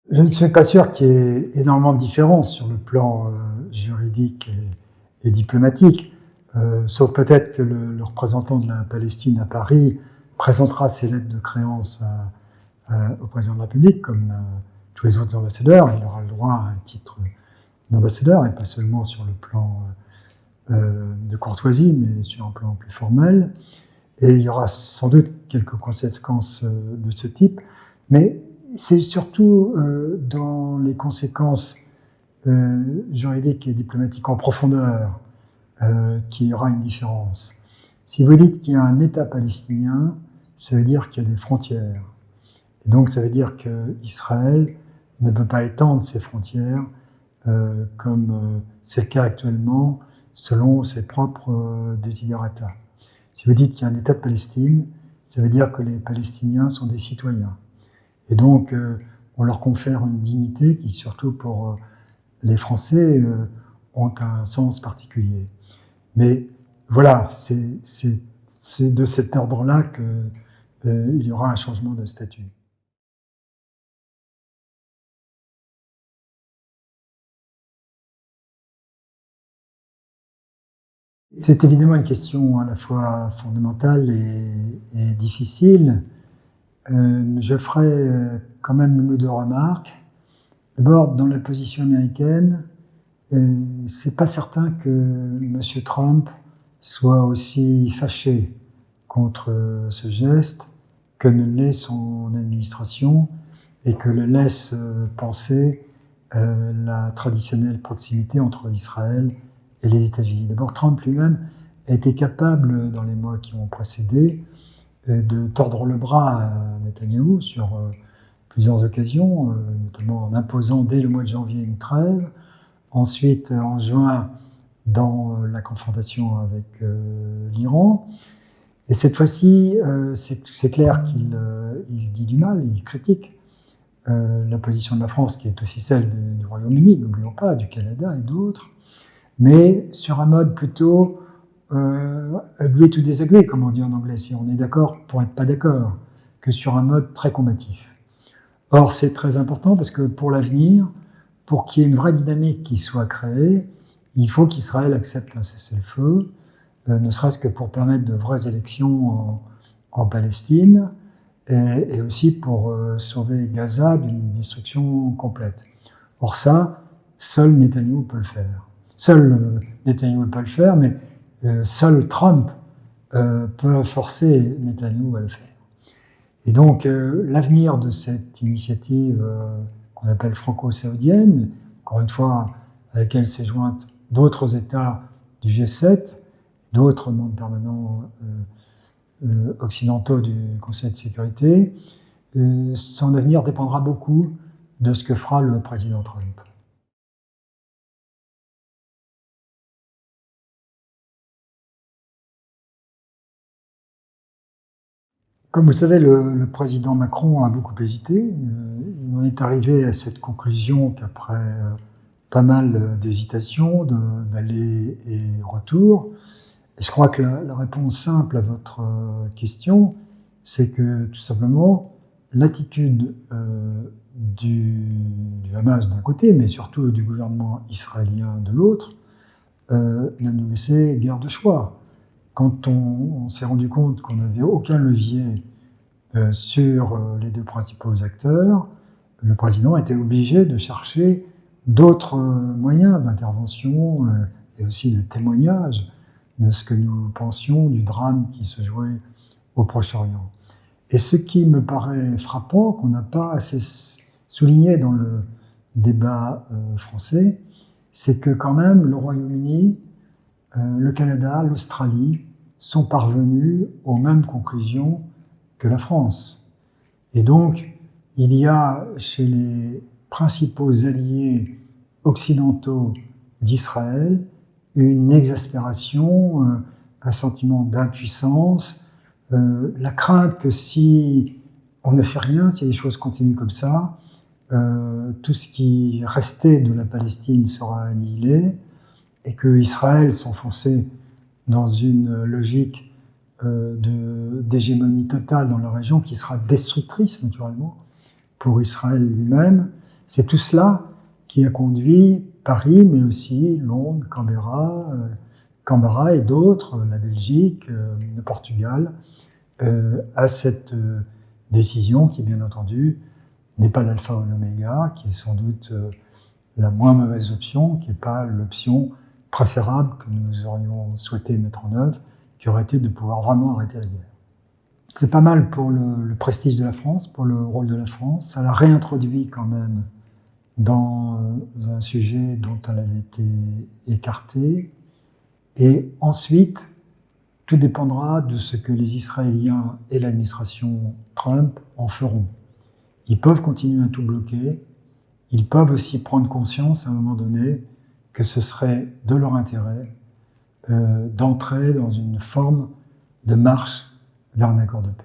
Je ne suis pas sûr qu'il y ait énormément de différences sur le plan juridique et diplomatique, sauf peut-être que le représentant de la Palestine à Paris présentera ses lettres de créance au président de la République, comme tous les autres ambassadeurs. Il aura le droit à un titre d'ambassadeur, et pas seulement sur le plan de courtoisie, mais sur un plan plus formel. Et il y aura sans doute quelques conséquences de ce type, mais c'est surtout dans les conséquences juridiques et diplomatiques en profondeur qu'il y aura une différence. Si vous dites qu'il y a un État palestinien, ça veut dire qu'il y a des frontières. Et donc ça veut dire qu'Israël ne peut pas étendre ses frontières comme c'est le cas actuellement selon ses propres desiderata. Si vous dites qu'il y a un État de Palestine, ça veut dire que les Palestiniens sont des citoyens. Et donc, on leur confère une dignité qui, surtout pour les Français, ont un sens particulier. Mais voilà, c'est de cet ordre-là qu'il y aura un changement de statut. C'est évidemment une question à la fois fondamentale et difficile. Je ferai quand même une ou deux remarques. D'abord, dans la position américaine, c'est pas certain que M. Trump soit aussi fâché contre ce geste que ne l'est son administration et que le laisse penser la traditionnelle proximité entre Israël et les États-Unis. D'abord, Trump lui-même a été capable, dans les mois qui ont précédé, de tordre le bras à Netanyahou sur plusieurs occasions, notamment en imposant dès le mois de janvier une trêve. Ensuite, en juin, dans la confrontation avec l'Iran. Et cette fois-ci, c'est clair qu'il dit du mal, il critique la position de la France, qui est aussi celle du Royaume-Uni, n'oublions pas, du Canada et d'autres, mais sur un mode plutôt agree to disagree, comme on dit en anglais, si on est d'accord pour être pas d'accord, que sur un mode très combatif. Or, c'est très important parce que pour l'avenir, pour qu'il y ait une vraie dynamique qui soit créée, il faut qu'Israël accepte un cessez-le-feu, ne serait-ce que pour permettre de vraies élections en Palestine, et aussi pour sauver Gaza d'une destruction complète. Or ça, seul Netanyahou peut le faire. Seul Netanyahou peut le faire, mais seul Trump peut forcer Netanyahou à le faire. Et donc, l'avenir de cette initiative qu'on appelle franco-saoudienne, encore une fois, à laquelle s'est jointe d'autres États du G7, d'autres membres permanents occidentaux du Conseil de sécurité, son avenir dépendra beaucoup de ce que fera le président Trump. Comme vous le savez, le président Macron a beaucoup hésité. Il en est arrivé à cette conclusion qu'après pas mal d'hésitations, d'aller et retour, et je crois que la réponse simple à votre question, c'est que tout simplement, l'attitude du Hamas d'un côté, mais surtout du gouvernement israélien de l'autre, ne nous laissait guère de choix. Quand on s'est rendu compte qu'on n'avait aucun levier sur les deux principaux acteurs, le président était obligé de chercher d'autres moyens d'intervention et aussi de témoignage de ce que nous pensions du drame qui se jouait au Proche-Orient. Et ce qui me paraît frappant, qu'on n'a pas assez souligné dans le débat français, c'est que quand même le Royaume-Uni, le Canada, l'Australie sont parvenus aux mêmes conclusions que la France. Et donc, il y a chez les principaux alliés occidentaux d'Israël une exaspération, un sentiment d'impuissance, la crainte que si on ne fait rien, si les choses continuent comme ça, tout ce qui restait de la Palestine sera annihilé et que Israël s'enfonçait dans une logique d'hégémonie totale dans la région qui sera destructrice naturellement pour Israël lui-même C'est tout cela qui a conduit Paris, mais aussi Londres, Canberra et d'autres, la Belgique, le Portugal, à cette décision qui, bien entendu, n'est pas l'alpha ou l'oméga, qui est sans doute la moins mauvaise option, qui n'est pas l'option préférable que nous aurions souhaité mettre en œuvre, qui aurait été de pouvoir vraiment arrêter la guerre. C'est pas mal pour le prestige de la France, pour le rôle de la France. Ça l'a réintroduit quand même dans un sujet dont elle avait été écartée. Et ensuite, tout dépendra de ce que les Israéliens et l'administration Trump en feront. Ils peuvent continuer à tout bloquer. Ils peuvent aussi prendre conscience à un moment donné que ce serait de leur intérêt d'entrer dans une forme de marche vers un accord de paix.